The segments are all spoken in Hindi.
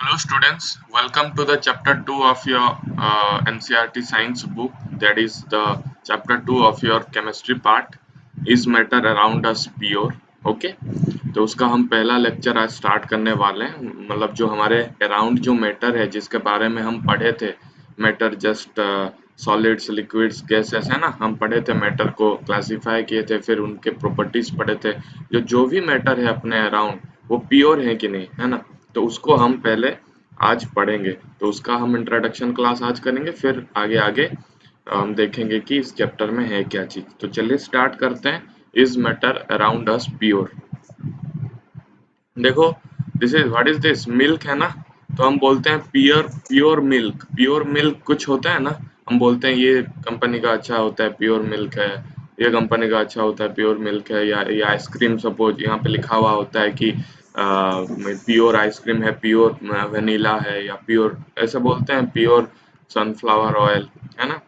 Hello students, welcome to the chapter 2 of your NCERT science book, that is the chapter 2 of your chemistry part. Is matter around us pure? Okay, तो उसका हम पहला लेक्चर आज स्टार्ट करने वाले हैं। मतलब जो हमारे अराउंड जो मैटर है जिसके बारे में हम पढ़े थे, matter just solids liquids gases है ना, हम पढ़े थे, मैटर को क्लासिफाई किए थे, फिर उनके प्रॉपर्टीज पढ़े थे। जो भी मैटर है अपने अराउंड वो प्योर है कि नहीं, है ना, तो उसको हम पहले आज पढ़ेंगे। तो उसका हम इंट्रोडक्शन क्लास आज करेंगे, फिर आगे आगे हम देखेंगे कि इस चैप्टर में है क्या चीज। तो चलिए स्टार्ट करते हैं। Is matter around us pure? देखो, this is what is this, milk है ना, तो हम बोलते हैं pure pure milk. Pure milk कुछ होता है ना, हम बोलते हैं ये कंपनी का अच्छा होता है प्योर मिल्क है, ये कंपनी का अच्छा होता है प्योर मिल्क है, या ये आइसक्रीम सपोज यहाँ पे लिखा हुआ होता है कि प्योर आइसक्रीम है, प्योर वेनिला है, या प्योर ऐसे बोलते हैं, प्योर सनफ्लावर ऑयल, है ना।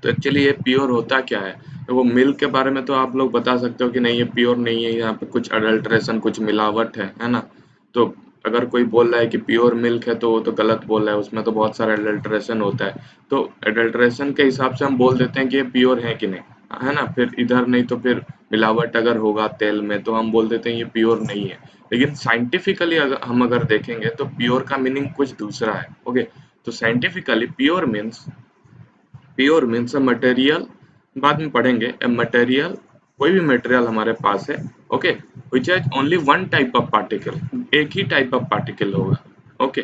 तो एक्चुअली ये प्योर होता क्या है? तो वो मिल्क के बारे में तो आप लोग बता सकते हो कि नहीं ये प्योर नहीं है, यहाँ पे कुछ अडल्ट्रेशन कुछ मिलावट है ना। तो अगर कोई बोल रहा है कि प्योर मिल्क है तो वो तो गलत बोल रहा है, उसमें तो बहुत सारा अडल्ट्रेशन होता है। तो अडल्ट्रेशन के हिसाब से हम बोल देते हैं कि ये प्योर है कि नहीं, है ना। फिर इधर नहीं तो फिर मिलावट अगर होगा तेल में तो हम बोल देते हैं ये प्योर नहीं है। लेकिन साइंटिफिकली अगर हम देखेंगे तो प्योर का मीनिंग कुछ दूसरा है। ओके, तो scientifically pure means a material, बाद में पढ़ेंगे, ए मटेरियल कोई भी मटेरियल हमारे पास है, okay, which has only one type of particle, एक ही टाइप ऑफ पार्टिकल होगा। Okay,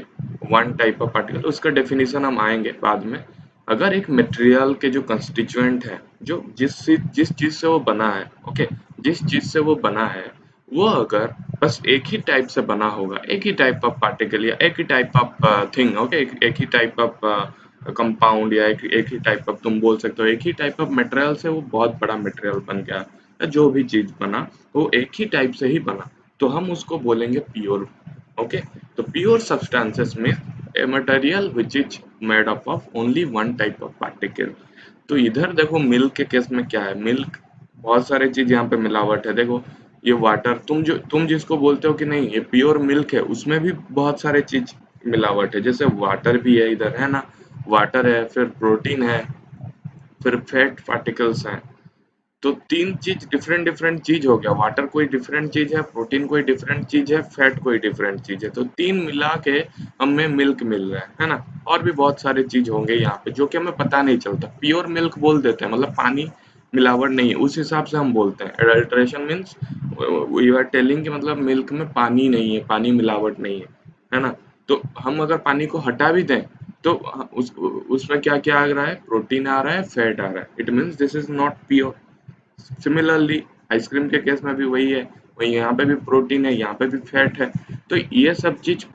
one type of particle, उसका डेफिनेशन हम आएंगे बाद में। अगर एक मटेरियल के जो कंस्टिट्यूएंट है, जो जिस चीज से वो बना है, ओके, जिस चीज से वो बना है, वो अगर बस एक ही टाइप से बना होगा, एक ही टाइप ऑफ पार्टिकल या एक ही टाइप ऑफ थिंग, ओके, एक ही टाइप ऑफ कंपाउंड, या एक ही टाइप ऑफ, तुम बोल सकते हो एक ही टाइप ऑफ मटेरियल से वो बहुत बड़ा मटेरियल बन गया, या जो भी चीज बना वो एक ही टाइप से ही बना, तो हम उसको बोलेंगे प्योर। ओके, तो प्योर सब्सटेंसेस में a material which is made up of only one type of particle. तो इधर देखो मिल्क के केस में क्या है, मिल्क बहुत सारे चीज यहाँ पे मिलावट है। देखो ये वाटर, तुम जिसको बोलते हो कि नहीं ये प्योर मिल्क है, उसमें भी बहुत सारे चीज मिलावट है। जैसे वाटर भी है इधर, है ना, वाटर है, फिर प्रोटीन है, फिर फैट पार्टिकल्स हैं। तो तीन चीज डिफरेंट डिफरेंट चीज हो गया। वाटर कोई डिफरेंट चीज है, प्रोटीन कोई डिफरेंट चीज है, फैट कोई डिफरेंट चीज है, तो तीन मिला के हमें मिल्क मिल रहा है ना। और भी बहुत सारे चीज होंगे यहाँ पे जो कि हमें पता नहीं चलता, प्योर मिल्क बोल देते हैं, मतलब पानी मिलावट नहीं है, उस हिसाब से हम बोलते हैं। Adulteration means you are telling कि मतलब मिल्क में पानी नहीं है, पानी मिलावट नहीं है ना। तो हम अगर पानी को हटा भी दें तो उसमें क्या क्या आ रहा है, प्रोटीन आ रहा है, फैट आ रहा है, it means this is not pure. Similarly ice cream के केस में भी वही है, वही यहाँ पे भी प्रोटीन है, यहाँ पे भी फैट है। तो ये सब चीज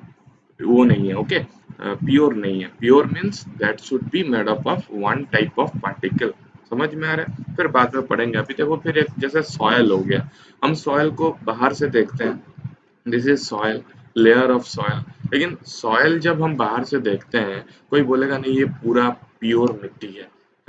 वो नहीं है, ओके, प्योर नहीं है। Pure means that should be made up of one type of particle. समझ में आ रहा है, फिर बाद में पढ़ेंगे। अभी देखो, फिर एक जैसे सॉयल हो गया, हम सॉयल को बाहर से देखते हैं, this is soil, layer of soil. लेकिन सॉयल जब हम बाहर से देखते हैं, कोई बोलेगा नहीं ये पूरा प्योर मिट्टी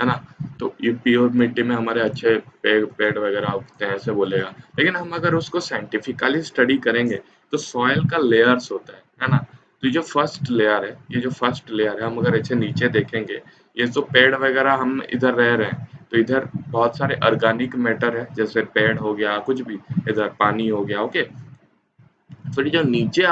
है ना, तो ये प्योर मिट्टी में हमारे अच्छे पेड़ पेड़ वगैरह उगते हैं, ऐसे बोलेगा। लेकिन हम अगर उसको साइंटिफिकली स्टडी करेंगे तो सॉयल का लेयर्स होता है ना। तो ये जो फर्स्ट लेयर है, ये जो फर्स्ट लेयर है, हम अगर ऐसे नीचे देखेंगे, ये जो पेड़ वगैरह हम इधर रह रहे हैं, तो इधर बहुत सारे ऑर्गेनिक मैटर है, जैसे पेड़ हो गया, कुछ भी, इधर पानी हो गया, ओके। फिर जो नीचे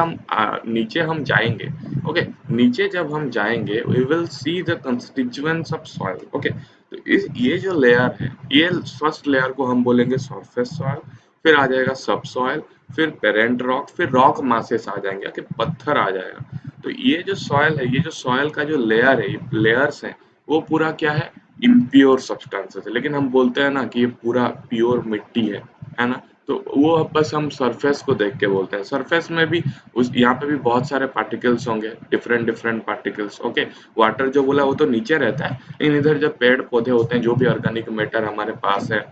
हम जाएंगे, ओके, नीचे जब हम जाएंगे we will see the constituents of soil, okay. तो इस ये जो लेयर है, ये फर्स्ट लेयर को हम बोलेंगे सरफेस सॉइल, फिर आ जाएगा सब सॉइल, फिर पेरेंट रॉक, फिर रॉक मासेस आ जाएंगे, ओके, पत्थर आ जाएगा। तो ये जो सॉइल है, ये जो सॉइल का जो लेयर है, ये लेयर्स है, वो पूरा क्या है, इम्प्योर सब्सटेंसेस है। लेकिन हम बोलते हैं ना कि ये पूरा प्योर मिट्टी है ना। तो वो अब बस हम सरफेस को देख के बोलते हैं। सरफेस में भी उस यहाँ पे भी बहुत सारे पार्टिकल्स होंगे, different different particles, okay. Water जो बोला वो तो नीचे रहता है, लेकिन इधर जब पेड़ पौधे होते हैं, जो भी ऑर्गेनिक मैटर हमारे पास है,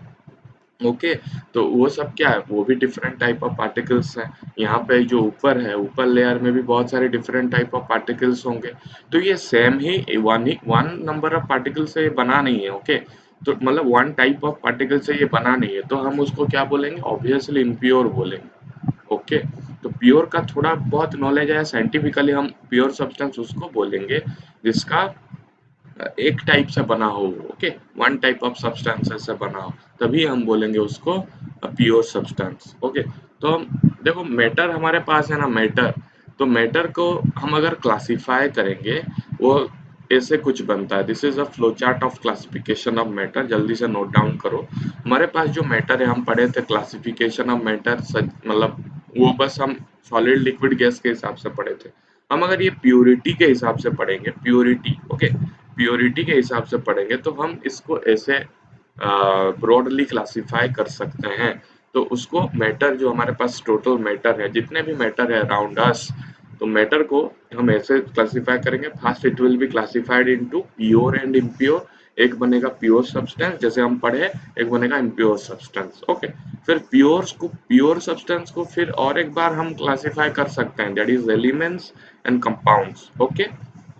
ओके, तो वो सब क्या है, वो भी डिफरेंट टाइप ऑफ पार्टिकल्स हैं। यहाँ पे जो ऊपर है, ऊपर लेयर में भी बहुत सारे डिफरेंट टाइप ऑफ पार्टिकल्स होंगे। तो ये same he one number of particle से ये बना नहीं है, ओके। तो मतलब वन टाइप ऑफ पार्टिकल से ये बना नहीं है, तो हम उसको क्या बोलेंगे, ऑब्वियसली इम्प्योर बोलेंगे, ओके। तो प्योर का थोड़ा बहुत नॉलेज है, साइंटिफिकली हम प्योर सब्सटेंस उसको बोलेंगे जिसका एक टाइप से बना हो, okay, one type of substances से बना हो, तभी हम बोलेंगे उसको प्योर सब्सटेंस। ओके, तो देखो मैटर हमारे पास है ना, मैटर, तो मैटर को हम अगर क्लासिफाई करेंगे वो ऐसे कुछ बनता है। This is a flow chart of classification of matter, जल्दी से नोट डाउन करो। हमारे पास जो मैटर है, हम पढ़े थे क्लासिफिकेशन ऑफ मैटर, मतलब वो बस हम सॉलिड लिक्विड गैस के हिसाब से पढ़े थे। हम अगर ये प्योरिटी के हिसाब से पढ़ेंगे, प्योरिटी, ओके, प्योरिटी के हिसाब से पढ़ेंगे तो हम इसको ऐसे ब्रॉडली क्लासिफाई कर सकते हैं। तो उसको मैटर, जो हमारे पास टोटल मैटर है, जितने भी मैटर है अराउंड अस, तो मैटर को हम ऐसे क्लासिफाई करेंगे। First it will be classified into pure and impure. एक बनेगा प्योर सब्सटेंस जैसे हम पढ़े, एक बनेगा इम्प्योर सब्सटेंस, ओके। फिर प्योर सब्सटेंस को फिर और एक बार हम क्लासिफाई कर सकते हैं, that is elements and compounds, okay.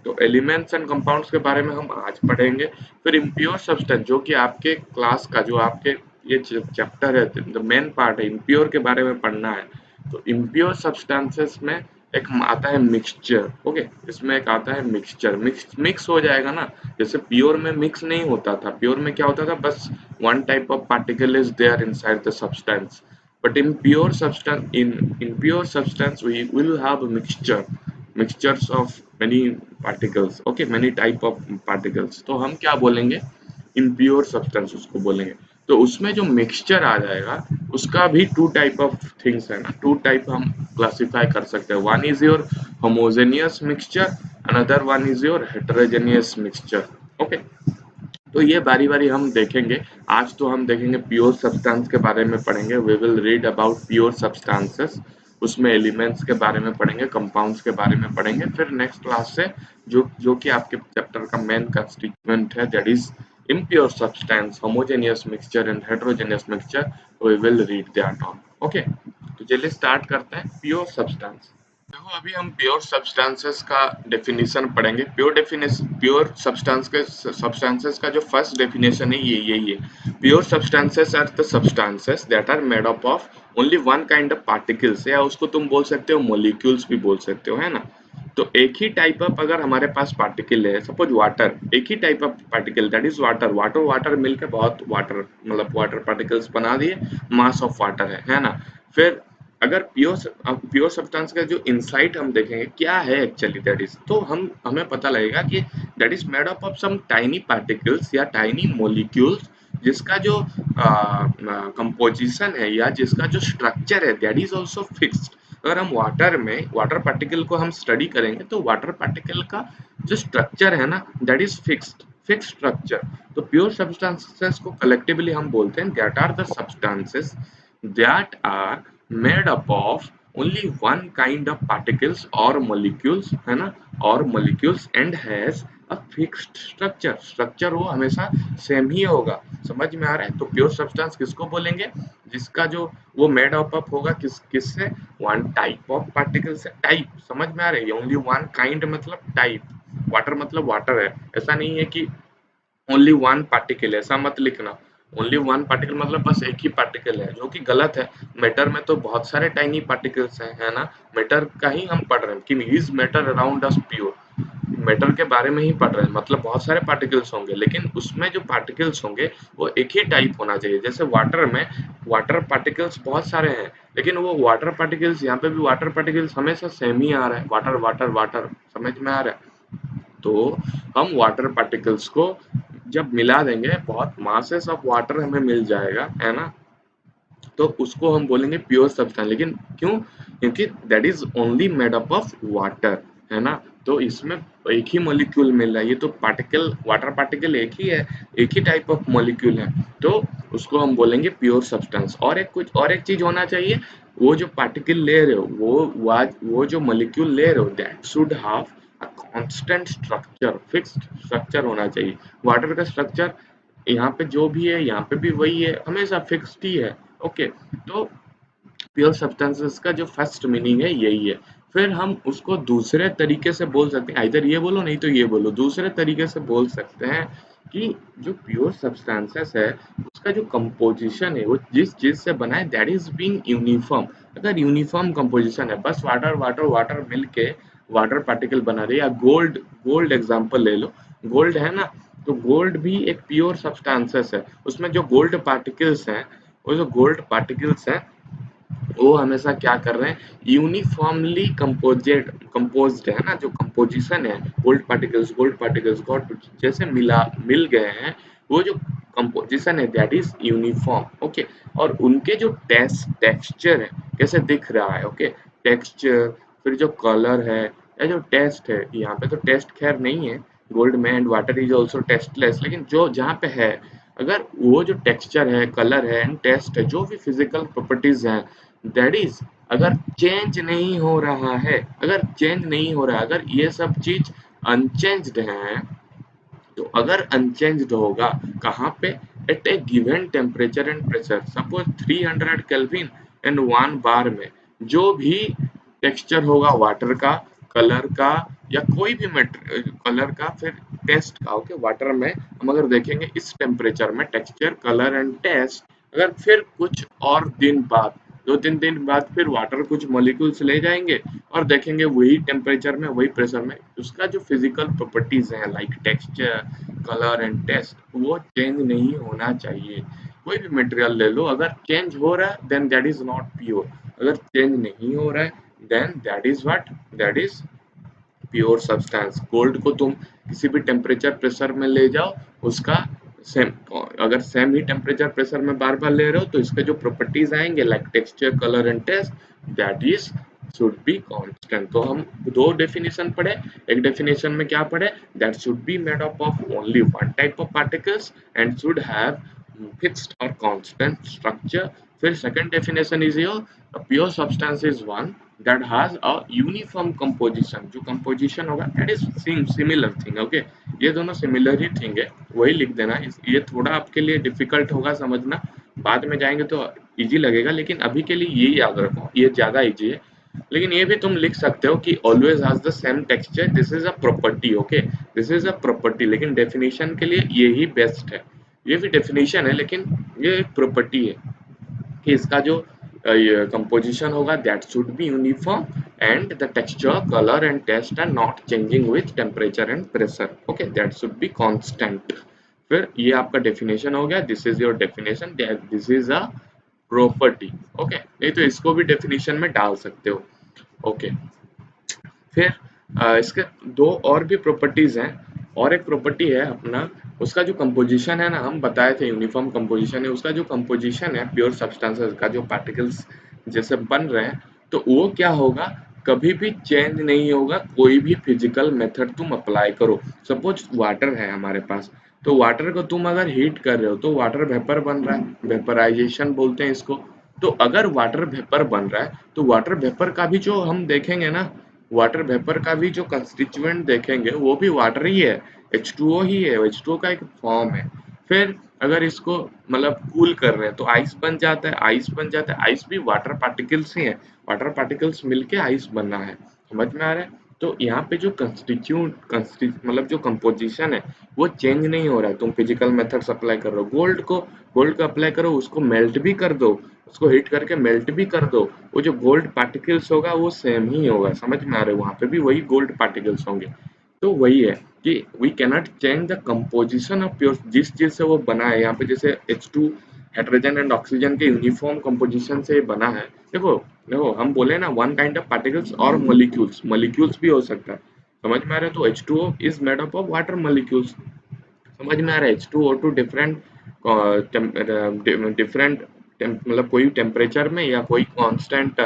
तो एलिमेंट्स एंड कंपाउंड्स के बारे में हम आज पढ़ेंगे। फिर इम्प्योर सब्सटेंस, जो कि आपके क्लास का, जो आपके ये चैप्टर है, द मेन पार्ट है, इम्प्योर के बारे में पढ़ना है। तो इम्प्योर सब्सटेंसेस में एक आता है मिक्सचर, ओके, इसमें एक आता है मिक्सचर, मिक्स हो जाएगा ना, जैसे प्योर में मिक्स नहीं होता था, प्योर में क्या होता था, बस one type of particle is there inside the substance, but in pure substance we will have a mixtures of many particles, okay, many type of particles। तो हम क्या बोलेंगे, impure substance उसको बोलेंगे। तो उसमें जो मिक्सचर आ जाएगा उसका भी टू टाइप ऑफ थिंग्स है ना, टू टाइप हम क्लासिफाई कर सकते हैं। One is your homogeneous mixture, another one is your heterogeneous mixture, okay. तो ये बारी बारी हम देखेंगे। आज तो हम देखेंगे प्योर सब्सटेंस के बारे में पढ़ेंगे, we will read about pure substances, उसमें एलिमेंट्स के बारे में पढ़ेंगे, कंपाउंड्स के बारे में पढ़ेंगे। फिर नेक्स्ट क्लास से जो जो कि आपके चैप्टर का मेन कंस्टिट्यूएंट है, that is impure substance, homogeneous mixture and heterogeneous mixture, we will read that on, okay। तो चलिए स्टार्ट करते हैं प्योर सब्सटेंस। देखो अभी हम प्योर सब्सटेंसेस का डेफिनेशन पढ़ेंगे। प्योर सब्सटेंसेस का जो फर्स्ट डेफिनेशन है ये यही है। Pure substances are the substances that are made up of only one kind of particles, या उसको तुम बोल सकते हो मॉलिक्यूल्स भी बोल सकते हो, है ना। तो एक ही टाइप ऑफ अगर हमारे पास पार्टिकल है, सपोज वाटर, एक ही type of particle that is water, water मिलकर बहुत वाटर, मतलब वाटर पार्टिकल्स बना दिए, मास ऑफ वाटर है ना। फिर अगर प्योर सब्सटेंस का जो इनसाइट हम देखेंगे क्या है एक्चुअली, दैट इज, तो हमें पता लगेगा कि that is made up of some tiny particles या टाइनी मॉलिक्यूल्स, जिसका जो कंपोजिशन है या जिसका जो स्ट्रक्चर है दैट इज आल्सो फिक्स्ड। अगर हम वाटर पार्टिकल को हम स्टडी करेंगे तो वाटर पार्टिकल का जो स्ट्रक्चर है ना दैट इज फिक्स्ड स्ट्रक्चर। तो प्योर सब्सटेंसेस को कलेक्टिवली हम बोलते हैं that are the substances that are made up of only one kind of particles or molecules, है ना, or molecules and has a fixed structure वो हमेशा सेम ही होगा। समझ में आ रहा है। तो प्योर सब्सटेंस किसको बोलेंगे, जिसका जो वो मेड अप होगा किससे, वन टाइप ऑफ पार्टिकल से। टाइप समझ में आ रहा है, ओनली वन काइंड मतलब टाइप। वाटर मतलब वाटर है, ऐसा नहीं है कि ओनली वन पार्टिकल, ऐसा मत लिखना। ओनली वन पार्टिकल मतलब बस एक ही पार्टिकल है, जो कि गलत है। मैटर में तो बहुत सारे टाइनी पार्टिकल्स हैं, है ना। मैटर का ही हम पढ़ रहे हैं कि is matter around us pure, matter के बारे में ही पढ़ रहे हैं, मतलब बहुत सारे पार्टिकल्स होंगे, लेकिन उसमें जो पार्टिकल्स होंगे वो एक ही टाइप होना चाहिए। जैसे वाटर में वाटर पार्टिकल्स बहुत सारे हैं, लेकिन वो वाटर पार्टिकल्स, यहाँ पे भी वाटर पार्टिकल्स हमेशा सेम ही आ रहा है, वाटर वाटर वाटर, समझ में आ रहा है। तो हम वाटर पार्टिकल्स को जब मिला देंगे, बहुत मासेस ऑफ वाटर हमें मिल जाएगा, है ना, तो उसको हम बोलेंगे प्योर सब्सटेंस। लेकिन क्यों, क्योंकि that is only made up of water, है ना। तो इसमें एक ही मॉलिक्यूल मिल रहा है, ये तो पार्टिकल, वाटर पार्टिकल एक ही है, एक ही टाइप ऑफ मॉलिक्यूल है, तो उसको हम बोलेंगे प्योर सब्सटेंस। और एक चीज होना चाहिए, वो जो पार्टिकल ले रहे हो, वो जो मॉलिक्यूल ले रहे हो, that should have a constant structure, fixed structure होना चाहिए। वाटर का स्ट्रक्चर यहाँ पे जो भी है, यहाँ पे भी वही है, हमेशा फिक्स्ड ही है, ओके। तो प्योर सब्सटेंसेस का जो फर्स्ट मीनिंग है यही है। फिर हम उसको दूसरे तरीके से बोल सकते हैं, इधर ये बोलो नहीं तो ये बोलो, दूसरे तरीके से बोल सकते हैं कि जो प्योर सब्सटेंसेस है उसका जो कंपोजिशन है वो जिस चीज से बना है दैट इज बीइंग यूनिफॉर्म। अगर यूनिफॉर्म कंपोजिशन है, बस वाटर वाटर वाटर मिलके वाटर पार्टिकल बना रहे, या गोल्ड गोल्ड एग्जांपल ले लो, गोल्ड है ना, तो गोल्ड भी एक प्योर सब्सटेंसेस है। उसमें जो गोल्ड पार्टिकल्स हैं, वो जो गोल्ड पार्टिकल्स हैं वो हमेशा क्या कर रहे हैं, यूनिफॉर्मली कंपोज्ड है ना, जो कंपोजिशन है गोल्ड पार्टिकल्स को जैसे मिल गए हैं, वो जो कंपोजिशन है दैट इज यूनिफॉर्म। ओके, और उनके जो टेक्सचर है कैसे दिख रहा है, ओके, टेक्सचर, फिर जो कलर है या जो टेस्ट है, यहाँ पे तो टेस्ट खैर नहीं है गोल्ड में, and water is also tasteless, लेकिन जो जहाँ पे है, अगर वो जो टेक्सचर है, कलर है एंड टेस्ट है, जो भी फिजिकल प्रॉपर्टीज हैं, दैट इज अगर चेंज नहीं हो रहा है, अगर चेंज नहीं हो रहा है, अगर ये सब चीज अनचेंज्ड है, तो अगर अनचेंज्ड होगा कहाँ पे, at a given temperature and pressure, suppose 300 kelvin and 1 bar में, जो भी टेक्सचर होगा वाटर का, कलर का, या कोई भी कलर का, फिर टेस्ट का, ओके, वाटर में हम अगर देखेंगे इस टेम्परेचर में टेक्सचर, कलर एंड टेस्ट, अगर फिर कुछ और दिन बाद, 2-3 दिन बाद फिर वाटर कुछ मॉलिक्यूल्स ले जाएंगे और देखेंगे वही टेम्परेचर में, वही प्रेशर में, उसका जो फिजिकल प्रॉपर्टीज हैं like texture, colour and taste, वो चेंज नहीं होना चाहिए। कोई भी मटेरियल ले लो, अगर चेंज हो रहा है then that is not pure, अगर चेंज नहीं हो रहा है then that is what, that is pure substance. Gold को तुम किसी भी टेम्परेचर प्रेशर में ले जाओ, उसका सेम, अगर सेम ही टेम्परेचर प्रेशर में बार बार ले रहे हो तो इसके जो प्रॉपर्टीज आएंगे like texture, colour and taste, that is should be constant. तो हम दो डेफिनेशन पढ़े, एक डेफिनेशन में क्या पढ़े, that should be made up of only one type of particles and should have fixed और कांस्टेंट स्ट्रक्चर। फिर second definition is your, a pure substance is one that has a uniform composition, जो composition होगा that is similar thing, okay, ये दोनों similar ही thing है, वही लिख देना। ये थोड़ा आपके लिए difficult होगा समझना, बाद में जाएंगे तो easy लगेगा, लेकिन अभी के लिए ये याद रखो, ये ज्यादा easy है। लेकिन ये भी तुम लिख सकते हो कि always has the same texture, this is a property, okay, this is a property, लेकिन definition के लिए ये ही best है। ये भी definition है लेकिन ये एक property है कि इसका जो कंपोजिशन होगा that should be uniform and the texture, colour and taste are not changing with temperature and pressure, okay, that should be constant. फिर ये आपका डेफिनेशन हो गया, this is your definition, this is a property, okay, नहीं तो इसको भी डेफिनेशन में डाल सकते हो, ओके। फिर इसके दो और भी प्रॉपर्टीज हैं, और एक प्रॉपर्टी है अपना, उसका जो कंपोजिशन है ना, हम बताए थे यूनिफॉर्म कंपोजिशन है, उसका जो कंपोजिशन है प्योर सब्सटेंसेस का, जो पार्टिकल्स जैसे बन रहे हैं, तो वो क्या होगा, कभी भी चेंज नहीं होगा, कोई भी फिजिकल मेथड तुम अप्लाई करो। सपोज वाटर है हमारे पास, तो वाटर को तुम अगर हीट कर रहे हो तो वाटर वेपर बन रहा है, वेपराइजेशन बोलते हैं इसको। तो अगर वाटर वेपर बन रहा है तो वाटर वेपर का भी जो हम देखेंगे ना, वाटर वेपर का भी जो कंस्टिट्यूएंट देखेंगे वो भी वाटर ही है, H2O ही है, H2O का एक फॉर्म है। फिर अगर इसको मतलब कूल कर रहे हैं तो आइस बन जाता है, आइस बन जाता है, आइस भी वाटर पार्टिकल्स ही है, वाटर पार्टिकल्स मिलके आइस बनना है, समझ में आ रहा है। तो यहाँ पे जो मतलब जो कंपोजिशन है वो चेंज नहीं हो रहा है, तुम फिजिकल मेथड्स अप्लाई कर रहे हो, गोल्ड को अप्लाई करो, उसको मेल्ट भी कर दो, उसको हीट करके मेल्ट भी कर दो, वो जो गोल्ड पार्टिकल्स होगा वो सेम ही होगा, समझ में आ रहा है, वहां पे भी वही गोल्ड पार्टिकल्स होंगे। तो वही है कि we cannot change the composition of pure, जिस चीज से वो बना है, यहाँ पे जैसे H2 हाइड्रोजन एंड ऑक्सीजन के यूनिफॉर्म कंपोजिशन से बना है। देखो देखो हम बोले ना वन काइंड ऑफ पार्टिकल्स और मॉलिक्यूल्स, मॉलिक्यूल्स भी हो सकता है, समझ में आ रहा है। तो H2O is made up of water molecules, समझ में आ रहा है। H2O2 डिफरेंट डिफरेंट मतलब कोई टेम्परेचर में या कोई कांस्टेंट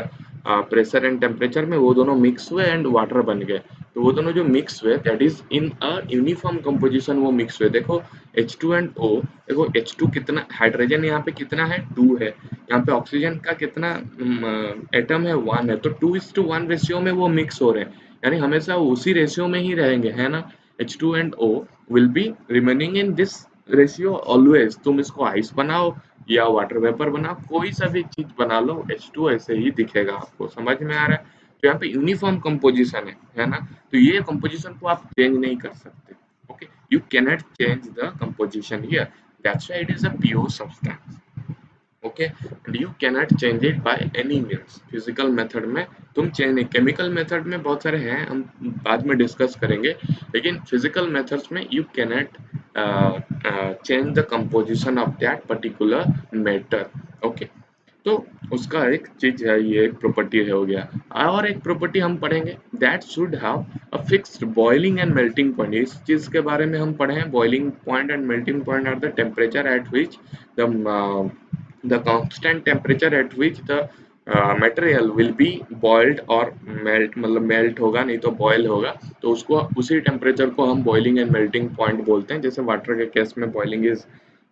प्रेशर एंड टेम्परेचर में वो दोनों मिक्स हुए एंड वाटर बन गए। तो वो दोनों जो मिक्स हुए that is in a uniform composition, वो मिक्स हुए। देखो H2 एंड O, देखो H2 कितना, हाइड्रोजन यहाँ पे कितना है, 2 है, यहाँ पे ऑक्सीजन का कितना एटम है, 1 है, तो 2:1 रेशियो में वो मिक्स हो रहे हैं, यानी हमेशा उसी रेशियो में ही रहेंगे, है ना। H2 and O will be remaining in this ratio always। तुम इसको आइस बनाओ या वाटर वेपर बनाओ, कोई सा भी चीज बना लो, H2 ऐसे ही दिखेगा आपको, समझ में आ रहा है। तो यहाँ पे यूनिफॉर्म कंपोजिशन है ना, तो ये कंपोजिशन को आप चेंज नहीं कर सकते, okay. you cannot change the composition here. That's why it is a pure substance. Okay and you cannot change it by any means. Physical method में तुम चेंज नहीं, केमिकल मेथड में बहुत सारे हैं, हम बाद में डिस्कस करेंगे, लेकिन फिजिकल मेथड्स में you cannot change the composition of that particular matter. Okay, तो उसका एक चीज है, ये एक प्रॉपर्टी है हो गया। और एक प्रॉपर्टी हम पढ़ेंगे that should have a fixed boiling and melting point. इस चीज के बारे में हम पढ़े हैं, boiling point and melting point are the temperature at which the constant temperature at which the material will be boiled और melt, मतलब मेल्ट होगा नहीं तो बॉयल होगा, तो उसको उसी टेम्परेचर को हम बॉइलिंग एंड मेल्टिंग पॉइंट बोलते हैं। जैसे वाटर के केस में boiling is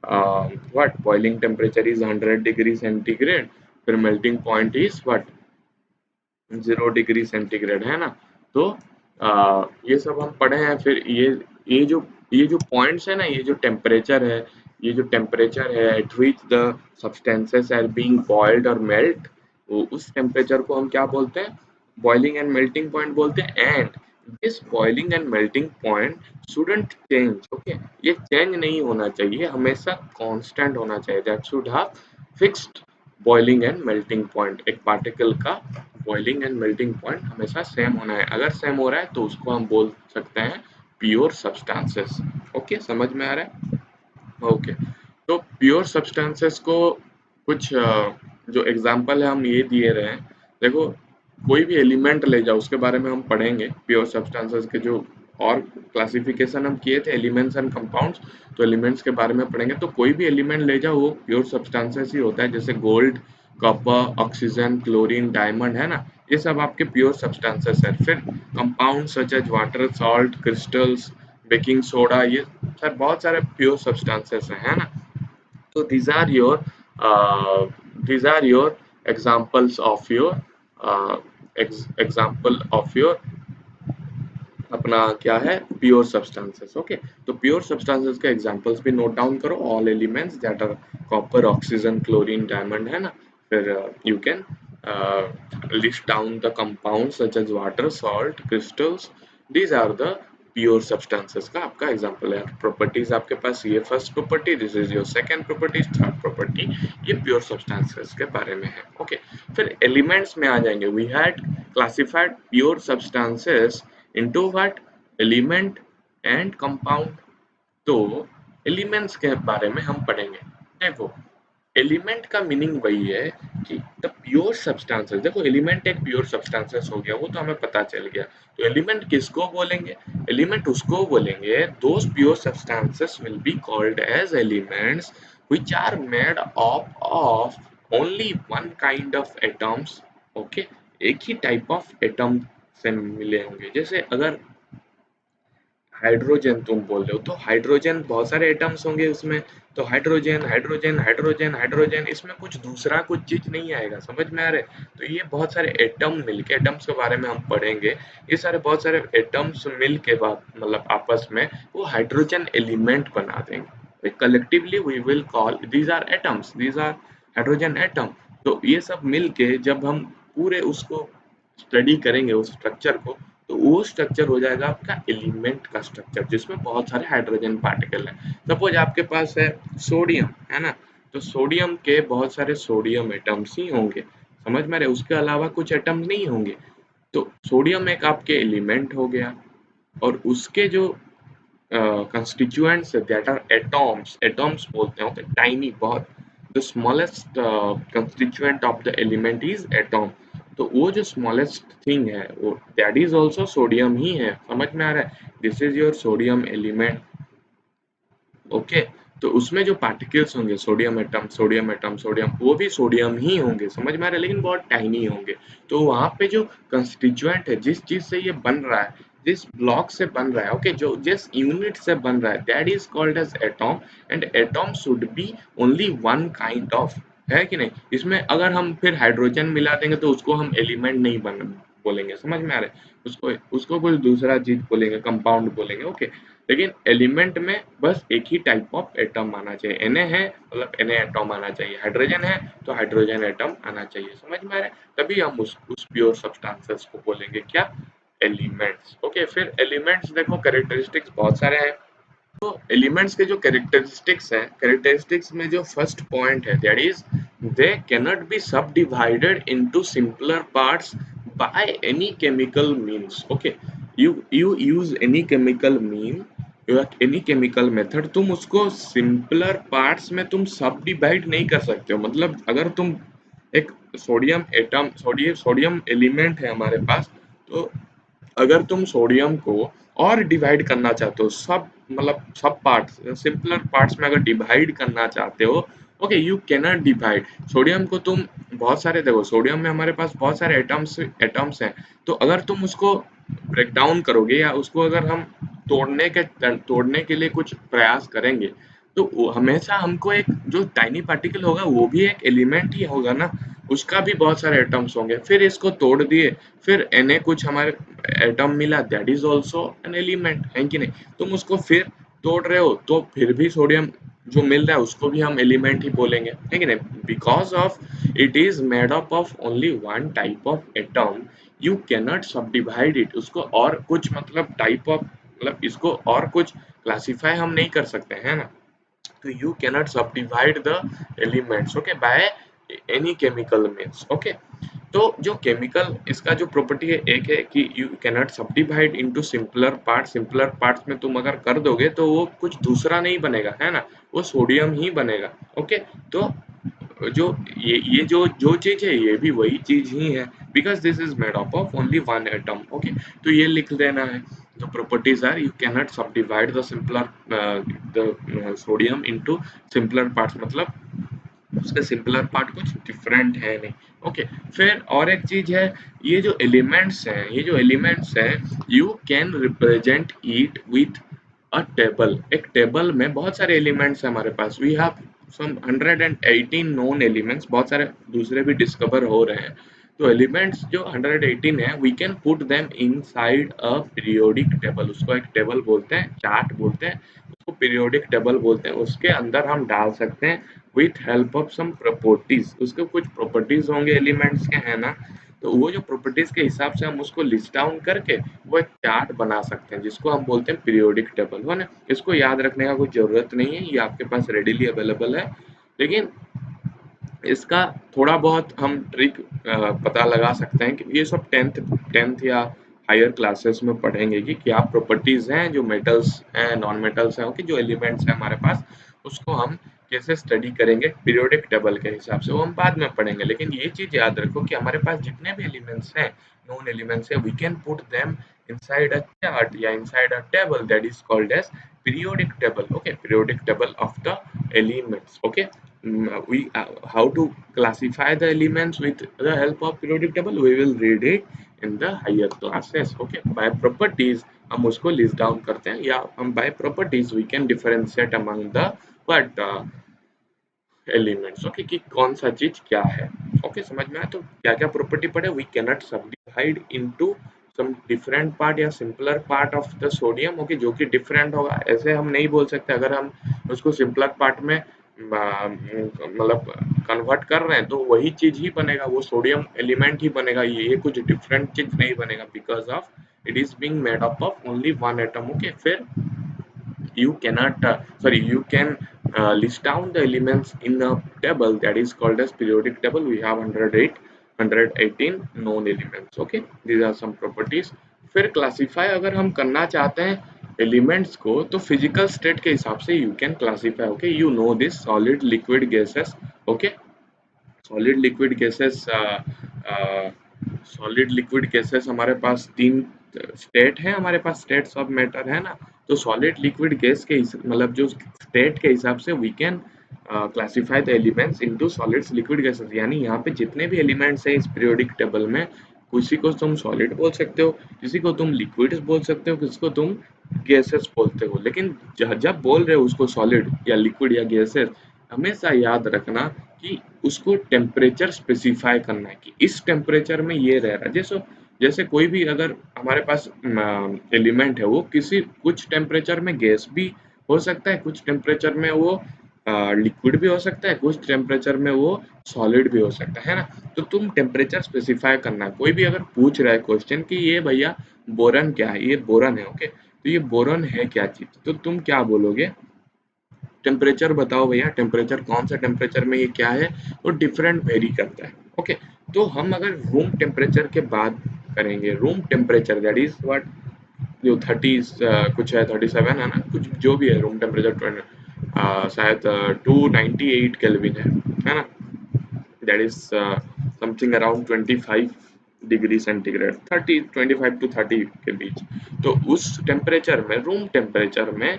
what, boiling temperature is 100 degree centigrade, फिर melting point is what, 0 degree centigrade, है ना। तो ये सब हम पढ़े हैं। फिर ये जो पॉइंट्स है ना, ये जो टेम्परेचर है, ये जो टेम्परेचर है at which the substances are being boiled और मेल्ट, वो उस टेम्परेचर को हम क्या बोलते हैं, बॉइलिंग एंड मेल्टिंग पॉइंट बोलते हैं। And this boiling and melting point shouldn't change. Okay, ये चेंज नहीं होना चाहिए, हमेशा कांस्टेंट होना चाहिए। That should have fixed boiling and melting point. एक पार्टिकल का बॉइलिंग एंड मेल्टिंग पॉइंट हमेशा सेम होना है। अगर सेम हो रहा है तो उसको हम बोल सकते हैं प्योर सब्सटेंसेस। ओके, समझ में आ रहा है? ओके, तो प्योर सब्सटेंसेस को कुछ जो एग्जांपल है हम ये दिए रहे हैं। देखो, कोई भी एलिमेंट ले जाओ, उसके बारे में हम पढ़ेंगे प्योर सब्सटेंसेस के जो और क्लासिफिकेशन हम किए थे, एलिमेंट्स एंड कंपाउंड्स, तो एलिमेंट्स के बारे में पढ़ेंगे। तो कोई भी एलिमेंट ले जाओ वो प्योर सब्सटेंसेस ही होता है, जैसे gold, copper, oxygen, chlorine, diamond, है ना, ये सब आपके प्योर सब्सटेंसेस है। फिर compound such as water, salt, crystals, baking soda, ये सर बहुत सारे प्योर सब्सटेंसेस हैं, है ना। तो these are your examples of your example of your अपना क्या है, प्योर सब्सटेंसेस। ओके, तो प्योर सब्सटेंसेस के एग्जांपल्स भी नोट डाउन करो। All elements that are copper, oxygen, chlorine, diamond, है ना। फिर you can list down the compound such as water, salt, crystals. These are the pure substances का आपका एग्जांपल है। प्रॉपर्टीज आपके पास ये first property, this is your second property, third property, ये प्योर सब्सटेंसेस के बारे में है। ओके, फिर एलिमेंट्स में आ जाएंगे। We had classified pure substances into what, element and compound। तो एलिमेंट्स के बारे में हम पढ़ेंगे। देखो, एलिमेंट का मीनिंग वही है कि द प्योर सब्सटेंसेस। देखो, एलिमेंट एक प्योर सब्सटेंसेस हो गया, वो तो हमें पता चल गया। तो एलिमेंट किसको बोलेंगे, एलिमेंट उसको बोलेंगे, those pure substances will be called as elements which are made up of only one kind of atoms. Okay, एक ही टाइप ऑफ एटम से मिले होंगे। जैसे अगर हाइड्रोजन तुम बोल रहे हो, तो हाइड्रोजन बहुत सारे एटम्स होंगे उसमें, तो हाइड्रोजन हाइड्रोजन हाइड्रोजन हाइड्रोजन, इसमें कुछ दूसरा कुछ चीज नहीं आएगा। समझ में आ रहा है? तो ये बहुत सारे एटम मिलके, एटम्स के बारे में हम पढ़ेंगे, ये सारे बहुत सारे एटम्स मिल के बाद मतलब आपस में वो हाइड्रोजन एलिमेंट बना देंगे। Collectively we will call these are atoms, these are hydrogen atom. तो ये सब मिल के जब हम पूरे उसको स्टडी करेंगे उस स्ट्रक्चर को, तो वो स्ट्रक्चर हो जाएगा आपका एलिमेंट का स्ट्रक्चर, जिसमें बहुत सारे हाइड्रोजन पार्टिकल है। सपोज आपके पास है सोडियम, है ना, तो सोडियम के बहुत सारे सोडियम एटम्स ही होंगे। समझ में आ रहे? उसके अलावा कुछ एटम्स नहीं होंगे। तो सोडियम एक आपके एलिमेंट हो गया, और उसके जो constituents that are atoms, atoms बोलते हैं, ओके, टाइनी, बहुत, the smallest constituent of the element is atom. तो वो जो स्मॉलेस्ट थिंग है वो दैट इज आल्सो सोडियम ही है। समझ में आ रहा है? This is your sodium element. Okay, तो उसमें जो पार्टिकल्स होंगे, sodium atom, sodium atom, sodium, वो भी सोडियम ही होंगे। समझ में आ रहा है? लेकिन बहुत टाइनी होंगे। तो वहां पे जो कंस्टिट्यूएंट है, जिस चीज से ये बन रहा है, जिस ब्लॉक से बन रहा है, ओके, जो जिस यूनिट से बन रहा है, that is called as atom. And atom should be only one kind of, है कि नहीं? इसमें अगर हम फिर हाइड्रोजन मिला देंगे तो उसको हम एलिमेंट नहीं बन बोलेंगे। समझ में आ रहा है? उसको उसको कुछ दूसरा चीज बोलेंगे, कंपाउंड बोलेंगे। ओके, लेकिन एलिमेंट में बस एक ही टाइप ऑफ एटम आना चाहिए। Na है मतलब Na एटम आना चाहिए, हाइड्रोजन है तो हाइड्रोजन एटम आना चाहिए। समझ में आ रहा है? तभी हम उस प्योर सब्सटेंसेस को बोलेंगे क्या, एलिमेंट्स। ओके, फिर एलिमेंट्स देखो कैरेक्टरिस्टिक्स बहुत सारे हैं। तो एलिमेंट्स के जो कैरेक्टरिस्टिक्स में जो फर्स्ट पॉइंट है that is they cannot be subdivided into simpler parts by any chemical means. Okay, you use any chemical mean या एनी केमिकल मेथड, तुम उसको सिंपलर पार्ट्स में तुम सब डिवाइड नहीं कर सकते हो। मतलब अगर तुम एक सोडियम एटम सोडियम एलिमेंट है हमारे पास, तो अगर तुम सोडियम को और डिवाइड करना चाहते हो, सब मतलब सब पार्ट्स सिंपलर पार्ट्स में अगर डिवाइड करना चाहते हो, okay you can not divide sodium को। तुम बहुत सारे देखो, सोडियम में हमारे पास बहुत सारे एटम्स हैं, तो अगर तुम उसको ब्रेक डाउन करोगे या उसको अगर हम तोड़ने के लिए कुछ प्रयास करेंगे, तो हमेशा हमको एक जो टाइनी पार्टिकल होगा वो भी एक एलिमेंट ही होगा ना, उसका भी बहुत सारे एटम्स होंगे। फिर इसको तोड़ दिए, फिर Na कुछ हमारे एटम मिला, that is also an element, है कि नहीं? तुम उसको फिर तोड़ रहे हो तो फिर भी सोडियम जो मिल रहा है उसको भी हम एलिमेंट ही बोलेंगे, है कि नहीं? Because of it is made up of only one type of atom, you can not सब डिवाइड इट। उसको और कुछ मतलब टाइप ऑफ मतलब इसको और कुछ क्लासिफाई हम नहीं कर सकते, है ना? तो you cannot subdivide the elements, okay, by any chemical means, okay। तो जो केमिकल इसका जो प्रॉपर्टी है एक है कि you can not subdivide into simpler part. Simpler parts में तुम अगर कर दोगे तो वो कुछ दूसरा नहीं बनेगा, है ना, वो सोडियम ही बनेगा। ओके, तो जो ये जो चीज है ये भी वही चीज ही है, because this is made up of only one atom. Okay, तो ये लिख देना है। The properties are you cannot subdivide the simpler sodium into simpler parts, मतलब उसके सिंपलर पार्ट कुछ डिफरेंट है नहीं। ओके, फिर और एक चीज है, ये जो एलिमेंट्स हैं you can represent it with a table. एक टेबल में बहुत सारे एलिमेंट्स हैं हमारे पास, we have some 118 known elements, बहुत सारे दूसरे भी डिस्कवर हो रहे हैं। तो एलिमेंट्स जो 118 है, we can put them inside a periodic table. उसको एक टेबल बोलते हैं, चार्ट बोलते हैं, उसको पीरियोडिक टेबल बोलते हैं। उसके अंदर हम डाल सकते हैं with help of some properties. उसके कुछ प्रॉपर्टीज होंगे एलिमेंट्स के, है ना, तो वो जो प्रॉपर्टीज के हिसाब से हम उसको लिस्ट डाउन करके वो एक चार्ट बना सकते हैं, जिसको हम बोलते हैं पीरियोडिक टेबल, है ना। इसको याद रखने का कोई जरूरत नहीं है, ये आपके पास रेडीली अवेलेबल है। लेकिन इसका थोड़ा बहुत हम ट्रिक पता लगा सकते हैं कि ये सब टेंथ या हायर क्लासेस में पढ़ेंगे कि क्या प्रॉपर्टीज हैं जो मेटल्स हैं, नॉन मेटल्स हैं, ओके, जो एलिमेंट्स हैं हमारे पास, उसको हम कैसे स्टडी करेंगे पीरियोडिक टेबल के हिसाब से, वो हम बाद में पढ़ेंगे। लेकिन ये चीज याद रखो कि हमारे पास जितने भी एलिमेंट्स हैं, नोन एलिमेंट्स है, we can put them inside a chart या inside a table that is called as periodic table, okay, periodic table of the elements, okay। We how to classify the elements with the help of periodic table, we will read it in the higher classes, okay। by properties हम उसको list down करते हैं, या हम by properties we can differentiate among the what elements, okay, कि कौन सा चीज क्या है। ओके, समझ में आया? तो क्या क्या प्रॉपर्टी पढ़े, we can not subdivide into some different part या simpler part of the sodium, okay, जो कि डिफरेंट होगा। ऐसे हम नहीं बोल सकते, अगर हम उसको सिंपलर पार्ट में मतलब कन्वर्ट कर रहे हैं तो वही चीज ही बनेगा, वो सोडियम एलिमेंट ही बनेगा, ये कुछ डिफरेंट चीज नहीं बनेगा, because of it is being made up of only one atom. Okay, फिर you cannot you can list down the elements in a table that is called as periodic table. We have 118 known elements, okay, these are some properties। फिर क्लासीफाई अगर हम करना चाहते हैं एलिमेंट्स को, तो फिजिकल स्टेट के हिसाब से you can classify, okay, you know this solid liquid gases, okay. Solid liquid gases solid liquid gases हमारे पास तीन स्टेट है, हमारे पास स्टेट्स ऑफ मैटर, है ना। तो सॉलिड लिक्विड गैस के मतलब जो स्टेट के हिसाब से we can classify the elements into solids liquid gases. यानी यहाँ पे जितने भी एलिमेंट्स हैं इस पीरियोडिक टेबल में, किसी को तुम सॉलिड बोल सकते हो, किसी को तुम लिक्विड्स बोल सकते हो, किसी को तुम गैसेस बोलते हो। लेकिन जब बोल रहे हो उसको सॉलिड या लिक्विड या गैसेस, हमेशा याद रखना कि उसको टेम्परेचर स्पेसिफाई करना है कि इस टेम्परेचर में ये रह रहा है। जैसे जैसे कोई भी अगर हमारे पास एलिमेंट है, वो किसी कुछ टेम्परेचर में गैस भी हो सकता है, कुछ टेम्परेचर में वो लिक्विड भी हो सकता है, कुछ टेम्परेचर में वो सॉलिड भी हो सकता है ना। तो तुम टेम्परेचर स्पेसिफाई करना। कोई भी अगर पूछ रहा है क्वेश्चन कि ये भैया बोरन क्या है, ये बोरन है, ओके, तो ये बोरॉन है क्या चीज, तो तुम क्या बोलोगे, टेम्परेचर बताओ भैया, टेम्परेचर कौन सा टेम्परेचर में ये क्या है, वो डिफरेंट वेरी करता है। ओके, तो हम अगर रूम टेम्परेचर के बात करेंगे, room temperature that is what, जो 30 कुछ है 37 है ना, कुछ जो भी है रूम टेम्परेचर, शायद 298 केल्विन है ना, that is something around 25 degree centigrade, 25 to 30 के बीच। तो उस टेम्परेचर में, रूम टेम्परेचर में,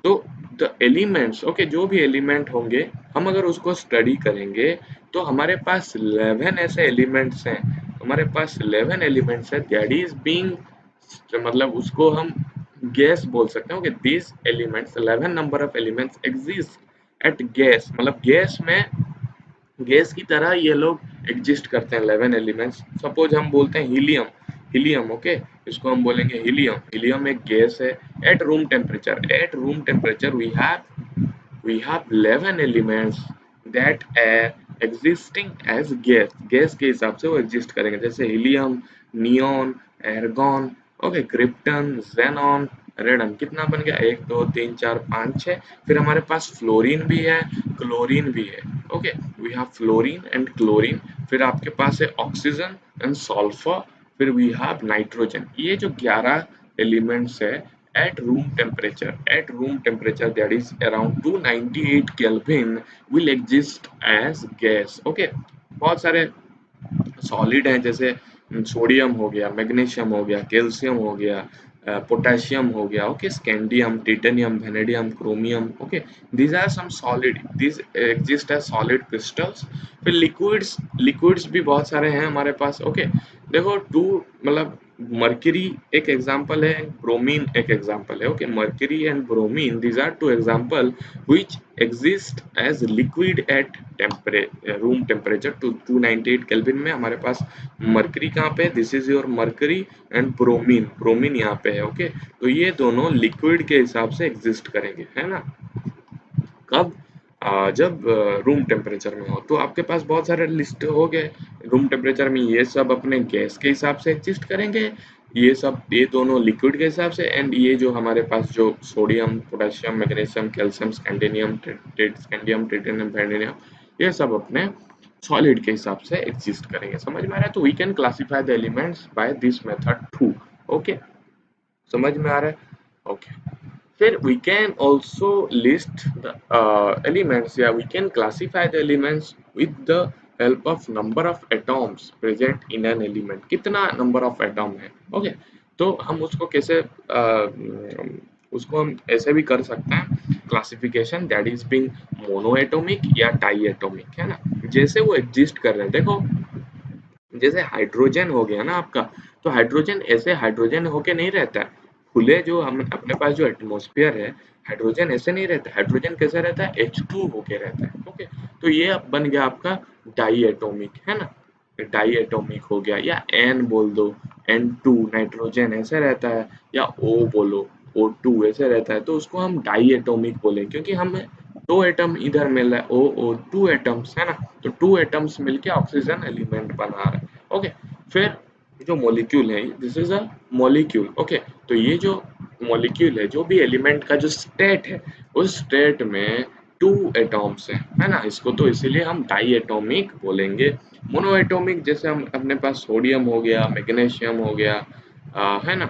तो द एलिमेंट्स, ओके, जो भी एलिमेंट होंगे, हम अगर उसको स्टडी करेंगे तो हमारे पास 11 ऐसे एलिमेंट्स हैं, हमारे पास 11 एलिमेंट्स है, दैट इज बीइंग, मतलब उसको हम गैस बोल सकते हैं। Okay, this elements 11 number of elements exist at gas, मतलब गैस में, गैस की तरह ये लोग एग्जिस्ट करते हैं 11 एलिमेंट्स। सपोज हम बोलते हैं हीलियम, हीलियम, ओके, इसको हम बोलेंगे हीलियम, हीलियम एक गैस है। At room temperature, at room temperature we have 11 elements that are existing as gas, gas के हिसाब से वो एग्जिस्ट करेंगे, जैसे helium, neon, argon, okay, krypton, xenon, radon. कितना बन गया, 1 2 3 4 5 6। फिर हमारे पास फ्लोरीन भी है, क्लोरीन भी है। Okay, we have fluorine and chlorine. फिर आपके पास है ऑक्सीजन एंड सल्फर। फिर वी हैव नाइट्रोजन। ये जो 11 एलिमेंट्स है at room temperature that is around 298 Kelvin will exist as gas। Okay, बहुत सारे सॉलिड हैं, जैसे सोडियम हो गया, मैग्नीशियम हो गया, कैल्शियम हो गया, पोटेशियम हो गया, okay, scandium, titanium, vanadium, chromium. Okay, these are some solid, these exist as solid crystals। फिर लिक्विड्स, लिक्विड्स भी बहुत सारे हैं हमारे पास। ओके, देखो टू, मतलब मर्क्यूरी एक एग्जांपल है, ब्रोमीन एक एग्जांपल है। Okay, mercury and bromine, these are two example which exist as liquid at room temperature to 298 kelvin में। हमारे पास मरकरी कहाँ पे, this is your mercury, and bromine, bromine यहाँ पे है। ओके, तो ये दोनों लिक्विड के हिसाब से एग्जिस्ट करेंगे, है ना, कब, जब रूम टेम्परेचर में हो। तो आपके पास बहुत सारे लिस्ट हो गए रूम टेम्परेचर में, ये सब अपने गैस के हिसाब से एग्जिस्ट करेंगे, ये सब, ये दोनों लिक्विड के हिसाब से, एंड ये जो हमारे पास जो sodium, potassium, magnesium, calcium, scandium, scandium, titanium, vanadium, ये सब अपने सॉलिड के हिसाब से एग्जिस्ट करेंगे। समझ में आ रहा है, तो we can classify the elements by this method two. Okay, समझ में आ रहा है, ओके। फिर we can also list the elements, yeah, we can classify the elements with the help of number of atoms present in an element। कितना number of atom है। ओके, तो हम उसको कैसे उसको हम ऐसे भी कर सकते हैं classification, that is being monoatomic या डाईएटॉमिक, है ना, जैसे वो एग्जिस्ट कर रहे हैं। देखो, जैसे हाइड्रोजन हो गया ना आपका, तो हाइड्रोजन ऐसे हाइड्रोजन होके नहीं रहता है, खुले जो हम अपने पास जो एटमॉस्फेयर है, हाइड्रोजन ऐसे नहीं रहता, हाइड्रोजन कैसे रहता है, H2 होके रहता है। ओके, तो ये अब बन गया आपका डाई एटोमिक, है ना, डाई एटोमिक हो गया, या N बोल दो, N2 नाइट्रोजन ऐसे रहता है, या O बोलो, O2 ऐसे रहता है, तो उसको हम डाई एटोमिक बोले, क्योंकि हम दो एटम इधर मिल रहा है, ओ टू एटम्स, है ना, तो टू एटम्स मिलके ऑक्सीजन एलिमेंट बना रहा है। ओके, फिर जो मॉलिक्यूल है, this is a molecule. Okay, तो ये जो मॉलिक्यूल है, जो भी एलिमेंट का जो स्टेट है, उस स्टेट में टू एटॉम्स है ना, इसको तो इसीलिए हम डाई एटॉमिक बोलेंगे। मोनो एटॉमिक, जैसे हम अपने पास सोडियम हो गया, मैग्नीशियम हो गया, है ना,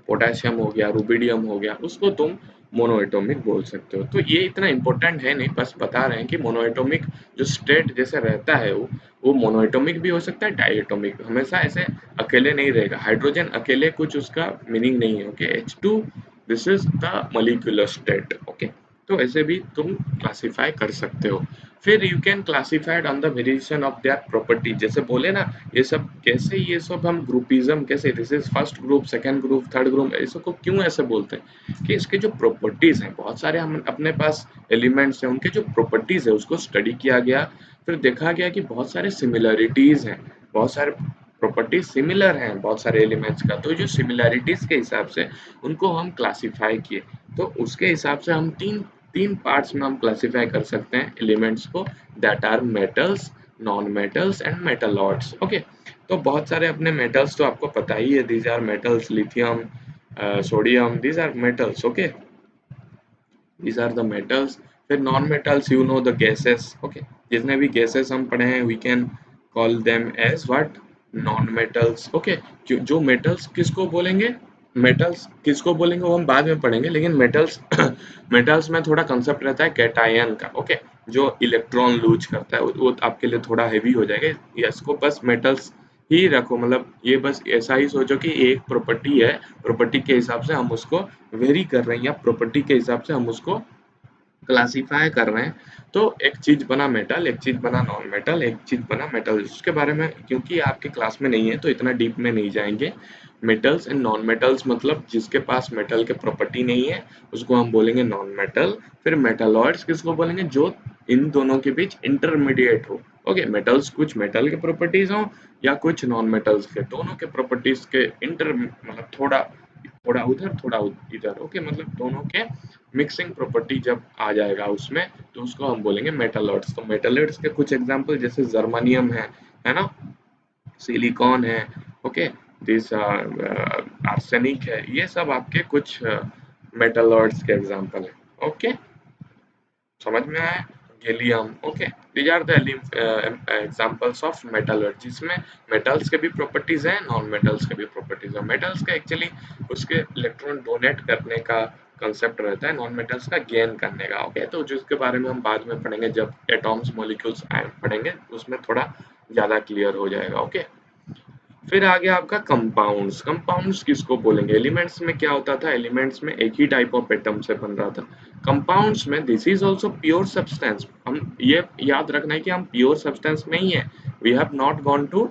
पोटेशियम हो गया, रुबिडियम हो गया, उसको तुम मोनोएटॉमिक बोल सकते हो। तो ये इतना इंपॉर्टेंट है नहीं, बस बता रहे हैं कि मोनोएटॉमिक जो स्टेट जैसे रहता है, वो मोनोएटॉमिक भी हो सकता है, डाईएटॉमिक, हमेशा ऐसे अकेले नहीं रहेगा। हाइड्रोजन अकेले कुछ उसका मीनिंग नहीं है। Okay, H2, this is the molecular state. Okay, तो ऐसे भी तुम क्लासिफाई कर सकते हो। फिर you can classified on the variation of their property, जैसे बोले ना, ये सब कैसे, ये सब हम ग्रुपिज्म कैसे, this is first group, second group, third group, ऐसे को क्यों ऐसे बोलते हैं कि इसके जो प्रॉपर्टीज हैं, बहुत सारे हम अपने पास एलिमेंट्स हैं, उनके जो प्रॉपर्टीज है उसको स्टडी किया गया, फिर देखा गया कि बहुत सारे सिमिलरिटीज हैं, बहुत सारे प्रॉपर्टीज सिमिलर हैं बहुत सारे एलिमेंट्स का, तो जो सिमिलरिटीज के हिसाब से उनको हम क्लासिफाई किए। तो उसके हिसाब से हम तीन तीन पार्ट्स में हम क्लासिफाई कर सकते हैं एलिमेंट्स को, that are metals, non metals and metalloids. Okay, तो बहुत सारे अपने मेटल्स तो आपको पता ही है, these are metals, lithium, sodium, these are metals, okay, these are the metals. फिर non metals, you know the gases, okay, जितने भी गैसेस हम पढ़े हैं we can call them as what, non metals, okay. जो मेटल्स किसको बोलेंगे, मेटल्स किसको बोलेंगे वो हम बाद में पढ़ेंगे, लेकिन मेटल्स मेटल्स में थोड़ा कंसेप्ट रहता है कैटायन का, ओके, जो इलेक्ट्रॉन लूज करता है, वो आपके लिए थोड़ा हैवी हो जाएगा, या इसको बस मेटल्स ही रखो, मतलब ये बस ऐसा ही सोचो कि एक प्रॉपर्टी है, प्रॉपर्टी के हिसाब से हम उसको वेरी कर रहे हैं, या प्रॉपर्टी के हिसाब से हम उसको क्लासिफाई कर रहे हैं। तो एक चीज बना मेटल, एक चीज बना नॉन मेटल, एक चीज बना मेटल, उसके बारे में क्योंकि आपके क्लास में नहीं है तो इतना डीप में नहीं जाएंगे। मेटल्स एंड नॉन मेटल्स मतलब जिसके पास मेटल के प्रॉपर्टी नहीं है उसको हम बोलेंगे नॉन मेटल। फिर मेटालॉइड्स किसको बोलेंगे, जो इन दोनों के बीच इंटरमीडिएट हो, ओके, मेटल्स कुछ मेटल के प्रॉपर्टीज हो या कुछ नॉन मेटल्स के, दोनों के प्रॉपर्टीज के इंटर मतलब थोड़ा थोड़ा उधर थोड़ा इधर, ओके, मतलब दोनों के मिक्सिंग प्रॉपर्टी जब आ जाएगा उसमें तो उसको हम बोलेंगे मेटलॉइड्स। तो मेटलॉइड्स के कुछ एग्जांपल जैसे जर्मानियम है ना, सिलिकॉन है, ओके, दिस आर्सेनिक है, ये सब आपके कुछ मेटलॉइड्स के एग्जांपल है, ओके, समझ में आया। Gallium, okay, these are the examples of metalloids, जिसमें मेटल्स के भी प्रॉपर्टीज हैं, नॉन मेटल्स के भी प्रॉपर्टीज हैं। मेटल्स का एक्चुअली उसके इलेक्ट्रॉन डोनेट करने का कंसेप्ट रहता है, नॉन मेटल्स का गेन करने का, ओके, तो जिसके बारे में हम बाद में पढ़ेंगे जब एटॉम्स मॉलिक्यूल्स पढ़ेंगे उसमें थोड़ा ज्यादा क्लियर हो जाएगा, ओके। फिर आ गया आपका कंपाउंड्स। कंपाउंड्स किसको बोलेंगे, एलिमेंट्स में क्या होता था, एलिमेंट्स में एक ही टाइप ऑफ एटम से बन रहा था। कंपाउंड्स में this is also pure substance, हम ये याद रखना है कि हम प्योर सब्सटेंस में ही है, we have not gone to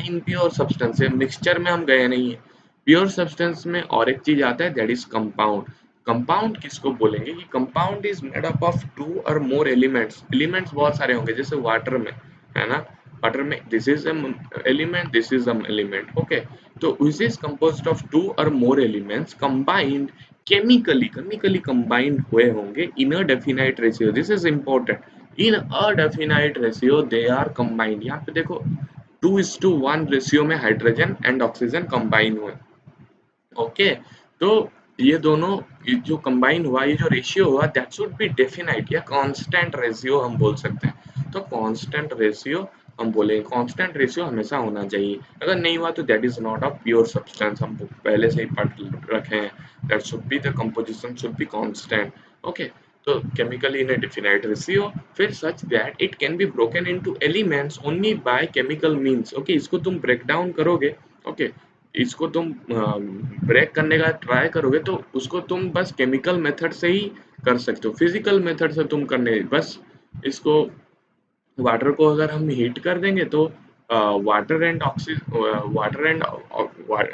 impure substance, mixture में हम गए नहीं है। प्योर सब्सटेंस में और एक चीज आता है दैट इज कंपाउंड। कंपाउंड किसको बोलेंगे कि compound is made up of two और मोर एलिमेंट्स, एलिमेंट्स बहुत सारे होंगे जैसे वाटर में, है ना, वाटर में this is element, this is element, okay, तो which is composed of two और more elements combined chemically, chemically combined हुए होंगे in a definite ratio, this is important, in a definite ratio they are combined. यहाँ पे देखो 2:1 रेशियो में हाइड्रोजन एंड ऑक्सीजन कंबाइन हुए, ओके, तो ये दोनों जो कंबाइन हुआ, ये जो रेशियो हुआ दैट शुड बी डेफिनाइट या कांस्टेंट रेशियो हम बोल सकते हैं। तो कांस्टेंट रेशियो हम बोलेंगे, कांस्टेंट रेशियो हमेशा होना चाहिए, अगर नहीं हुआ तो that is not a pure substance, हम पहले से ही पढ़ रखे हैं, that should be the composition should be constant, okay. तो chemically in a definite ratio, फिर such that it can be broken into elements only by chemical means, okay, इसको तुम ब्रेक डाउन करोगे, ओके, इसको तुम ब्रेक करने का ट्राई करोगे तो उसको तुम बस केमिकल मेथड से ही कर सकते हो, फिजिकल मेथड से तुम करने बस इसको, वाटर को अगर हम हीट कर देंगे तो water and oxygen, water and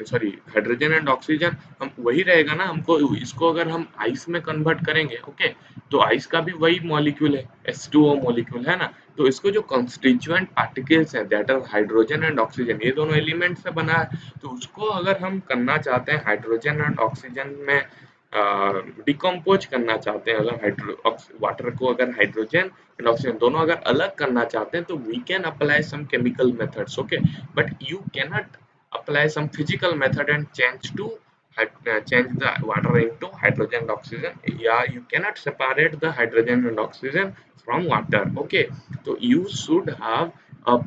sorry hydrogen and oxygen हम वही रहेगा ना, हमको इसको अगर हम आइस में कन्वर्ट करेंगे, ओके, तो आइस का भी वही मॉलिक्यूल है, H2O मॉलिक्यूल है ना, तो इसको जो कंस्टिट्यूएंट पार्टिकल्स हैं that are hydrogen and oxygen, ये दोनों एलिमेंट से बना है, तो उसको अगर हम करना चाहते हैं हाइड्रोजन एंड ऑक्सीजन में डिकम्पोज करना चाहते हैं, अगर वाटर को अगर हाइड्रोजन एंड ऑक्सीजन दोनों अगर अलग करना चाहते हैं तो we can apply some chemical methods, okay, but you can not apply some physical method and change the water into hydrogen and oxygen, yeah, you cannot separate the hydrogen and oxygen from water, okay, so you should have a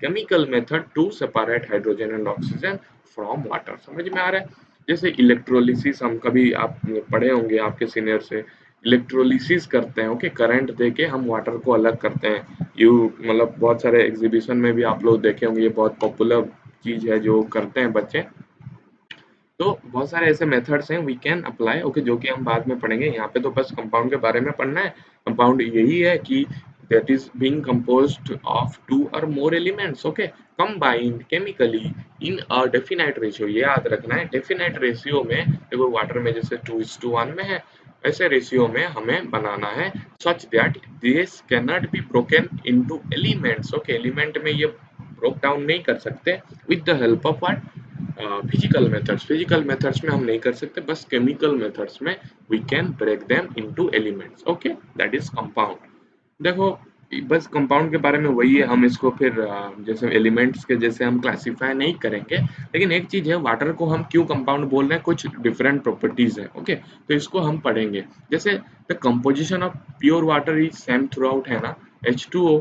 chemical method to separate hydrogen and oxygen from water, समझ में आ रहा है। जैसे इलेक्ट्रोलिसिस हम कभी आप पढ़े होंगे आपके सीनियर से, इलेक्ट्रोलिसिस करते हैं, ओके, करंट देके हम वाटर को अलग करते हैं, यू मतलब बहुत सारे एग्जीबिशन में भी आप लोग देखे होंगे, ये बहुत पॉपुलर चीज है जो करते हैं बच्चे। तो बहुत सारे ऐसे मेथड्स हैं वी कैन अप्लाई, ओके, जो कि हम बाद में पढ़ेंगे, यहाँ पे तो बस कंपाउंड के बारे में पढ़ना है। कंपाउंड यही है कि that is being composed of two or more elements, okay, combined chemically in a definite ratio, ये याद रखना है, definite ratio में देखो वाटर में जैसे 2:1 में है, ऐसे रेशियो में हमें बनाना है such that this cannot be broken into elements, okay, element में ये ब्रोक डाउन नहीं कर सकते with the help of what, physical methods, physical methods में हम नहीं कर सकते, बस केमिकल मेथड्स में we can break them into elements, okay, that is compound. देखो बस कंपाउंड के बारे में वही है, हम इसको फिर जैसे एलिमेंट्स के जैसे हम क्लासिफाई नहीं करेंगे, लेकिन एक चीज है, वाटर को हम क्यों कंपाउंड बोल रहे हैं, कुछ डिफरेंट प्रॉपर्टीज है। ओके, तो इसको हम पढ़ेंगे। जैसे the composition of pure water is same through out, है ना। H2O,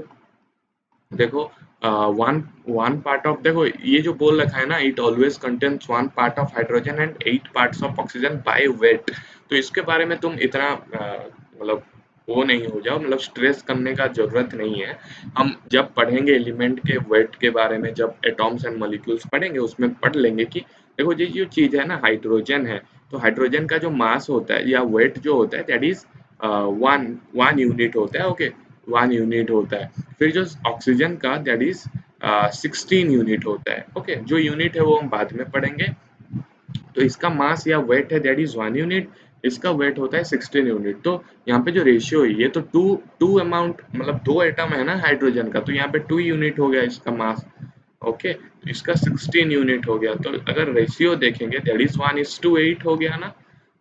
देखो, वन वन पार्ट ऑफ, देखो ये जो बोल रखा है ना, it always contains one part of hydrogen and 8 parts of oxygen by weight. तो इसके बारे में तुम इतना मतलब वो नहीं हो जाओ, मतलब स्ट्रेस करने का जरूरत नहीं है। हम जब पढ़ेंगे एलिमेंट के वेट के बारे में, जब एटॉम्स एंड मॉलिक्यूल्स पढ़ेंगे, उसमें पढ़ लेंगे कि देखो ये जो चीज है ना, हाइड्रोजन है, तो हाइड्रोजन का जो मास होता है या वेट जो होता है, that is one one unit होता है। ओके, 1 यूनिट होता है। फिर जो ऑक्सीजन का, दैट इज 16 यूनिट होता है। ओके, जो यूनिट है वो हम बाद में पढ़ेंगे। तो इसका मास या वेट है, दैट इज 1 यूनिट, इसका वेट होता है 16 यूनिट। तो यहाँ पे जो रेशियो है, ये तो टू टू अमाउंट, मतलब 2 एटम है ना हाइड्रोजन का, तो यहाँ पे 2 यूनिट हो गया इसका मास। ओके, तो इसका 16 यूनिट हो गया। तो अगर रेशियो देखेंगे, दैट इज 1:8 हो गया ना।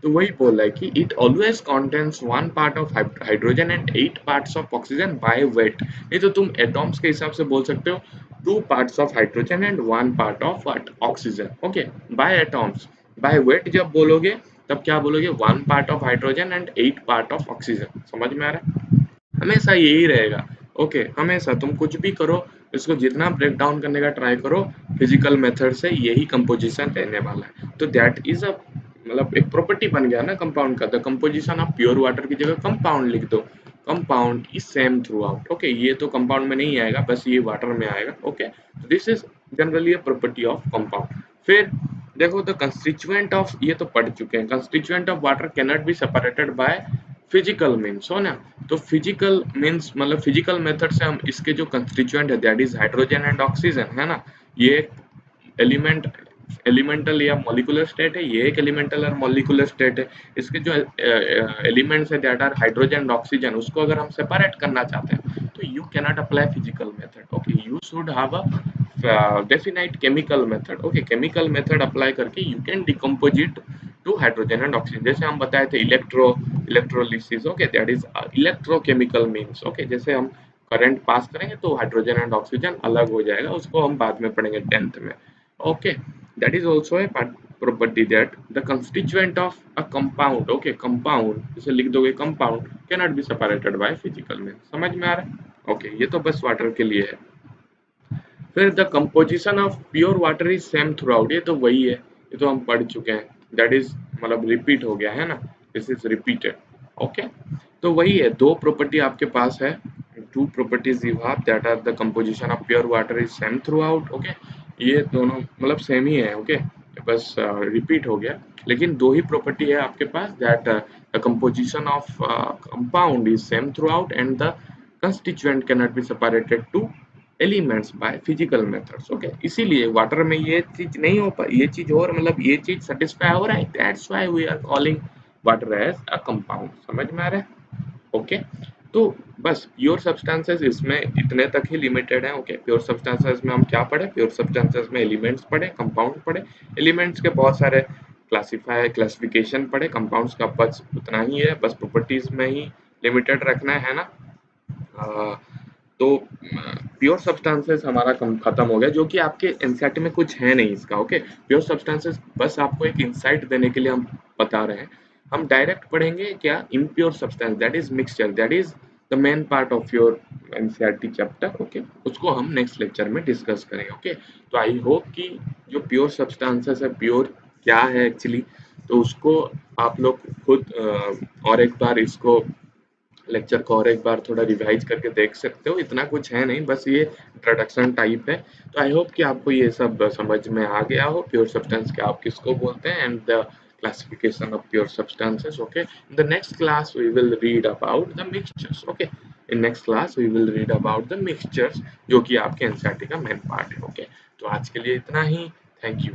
तो वही बोल रहा है कि it always contains one part of hydrogen and 8 parts of oxygen by weight. नहीं तो तुम एटॉम्स के हिसाब से बोल सकते हो 2 parts of hydrogen and 1 part of oxygen. Okay, by atoms. By weight जब बोलोगे, तब क्या बोलोगे, 1 part of hydrogen and 8 part of oxygen. समझ में आ रहा है? हमेशा यही रहेगा। ओके, हमेशा तुम कुछ भी करो, इसको जितना ब्रेक डाउन करने का ट्राई करो फिजिकल मेथड से, यही कंपोजिशन रहने वाला है। तो दैट इज अ, मतलब एक प्रॉपर्टी बन गया ना कंपाउंड का। The composition of pure water की जगह कंपाउंड लिख दो, compound is same throughout. Okay, ये तो कंपाउंड में नहीं आएगा, बस ये वाटर में आएगा। Okay, this is generally a property of compound. फिर देखो, द कंस्टिट्यूएंट ऑफ, ये तो पढ़ चुके हैं, constituent of water can not be separated by physical means, हो ना। तो फिजिकल मीन्स मतलब फिजिकल मेथड से हम इसके जो कंस्टिट्यूएंट है, that is hydrogen and oxygen, है ना। ये एलिमेंट, एलिमेंटल या मॉलिक्यूलर स्टेट है, ये एक एलिमेंटल और मॉलिक्यूलर स्टेट है। इसके जो एलिमेंट्स है, that are hydrogen and oxygen, उसको अगर हम सेपरेट करना चाहते हैं, तो you can not apply physical method. Okay, you should have a definite chemical method. Okay, chemical method apply करके you can decompose it to hydrogen and oxygen. जैसे हम बताए थे electrolysis. Okay, that is electrochemical means. Okay, जैसे हम करंट पास करेंगे तो हाइड्रोजन एंड ऑक्सीजन अलग हो जाएगा, उसको हम बाद में पढ़ेंगे 10th में। Okay, that is also a part property that the constituent of a compound, okay, compound जैसे लिख दोगे compound cannot be separated by physical means। समझ में आ रहा है? Okay, ये तो बस वाटर के लिए है। फिर the composition of pure water is same through out, ये तो वही है, ये तो हम पढ़ चुके हैं। दैट इज मतलब रिपीट हो गया है ना, दिस इज रिपीटेड। ओके, तो वही है, दो प्रॉपर्टी आपके पास है, two properties you have, that are the composition of pure water is same throughout. Okay, ये दोनों मतलब सेम ही है। ओके, बस रिपीट हो गया, लेकिन दो ही प्रॉपर्टी है आपके पास, that the composition of compound is same throughout and the constituent cannot be separated to elements by physical methods. Okay, इसीलिए वाटर में ये चीज नहीं हो पाई, ये चीज और मतलब ये चीज सेटिस्फाई हो रहा है, that's why we are calling water as a compound. समझ में आ रहा है? ओके, तो बस प्योर सब्सटेंसेस इसमें इतने तक ही लिमिटेड है। ओके, प्योर सब्सटेंसेस में हम क्या पढ़े, प्योर सब्सटेंसेस में एलिमेंट्स पढ़े, कंपाउंड पढ़े। एलिमेंट्स के बहुत सारे क्लासिफिकेशन पढ़े, कंपाउंड्स का बस उतना ही है, बस प्रॉपर्टीज में ही लिमिटेड रखना है ना। तो प्योर सब्सटेंसेस हमारा खत्म हो गया, जो कि आपके एनसीईआरटी में कुछ है नहीं इसका। ओके, प्योर सब्सटेंसेस बस आपको एक इंसाइट देने के लिए हम बता रहे हैं। हम डायरेक्ट पढ़ेंगे क्या, impure substance, that is mixture, that is the main part of your NCERT chapter. Okay, उसको हम नेक्स्ट लेक्चर में डिस्कस करेंगे। ओके, तो आई होप कि जो प्योर सब्सटेंसेस है, प्योर क्या है एक्चुअली, तो उसको आप लोग खुद और एक बार इसको लेक्चर को और एक बार थोड़ा रिवाइज करके देख सकते हो। इतना कुछ है नहीं, बस ये इंट्रोडक्शन टाइप है। तो आई होप कि आपको ये सब समझ में आ गया हो, प्योर सब्सटेंस क्या आप किसको बोलते हैं and the classification of pure substances. Okay, in the next class we will read about the mixtures. Okay, in next class we will read about the mixtures, जो कि आपके एनसीईआरटी का मेन पार्ट है। ओके, तो आज के लिए इतना ही। Thank you.